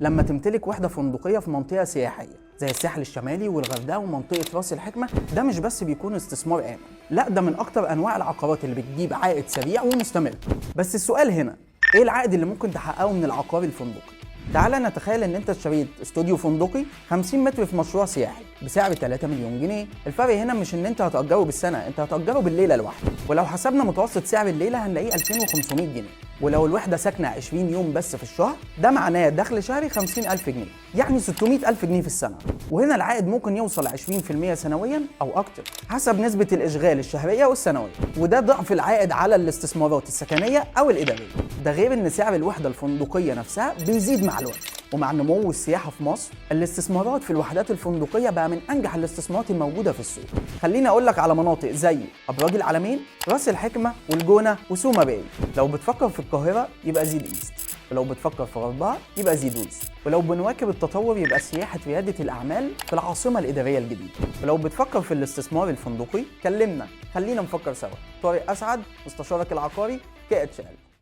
لما تمتلك وحدة فندقية في منطقة سياحية زي الساحل الشمالي والغردقة ومنطقة راس الحكمة، ده مش بس بيكون استثمار آمن، لا ده من أكتر أنواع العقارات اللي بتجيب عائد سريع ومستمر. بس السؤال هنا، إيه العائد اللي ممكن تحققه من العقار الفندقي؟ تعالى نتخيل ان انت اشتريت استوديو فندقي 50 متر في مشروع سياحي بسعر 3 مليون جنيه. الفرق هنا مش ان انت هتأجره بالسنة، انت هتأجره بالليلة الواحدة، ولو حسبنا متوسط سعر الليلة هنلاقيه 2500 جنيه، ولو الوحدة ساكنة 20 يوم بس في الشهر ده معناه دخل شهري 50000 جنيه، يعني 600000 جنيه في السنة. وهنا العائد ممكن يوصل 20% سنويا او اكتر حسب نسبة الاشغال الشهرية والسنوية، وده ضعف العائد على الاستثمارات السكنية او الادارية. ده غير ان سعر الوحدة الفندقية نفسها بيزيد مع الوقت. ومع نمو السياحة في مصر، الاستثمارات في الوحدات الفندقية بقى من أنجح الاستثمارات الموجودة في السوق. خليني أقول لك على مناطق زي أبراج العلمين، راس الحكمة والجونة وسوما باي. لو بتفكر في القاهرة يبقى زيد إيست، ولو بتفكر في غربها يبقى زيد ويست، ولو بنواكب التطور يبقى سياحة ريادة الأعمال في العاصمة الإدارية الجديدة. ولو بتفكر في الاستثمار الفندقي كلمنا، خلينا نفكر سوا. طارق أسعد، مستشارك العقاري، KHL.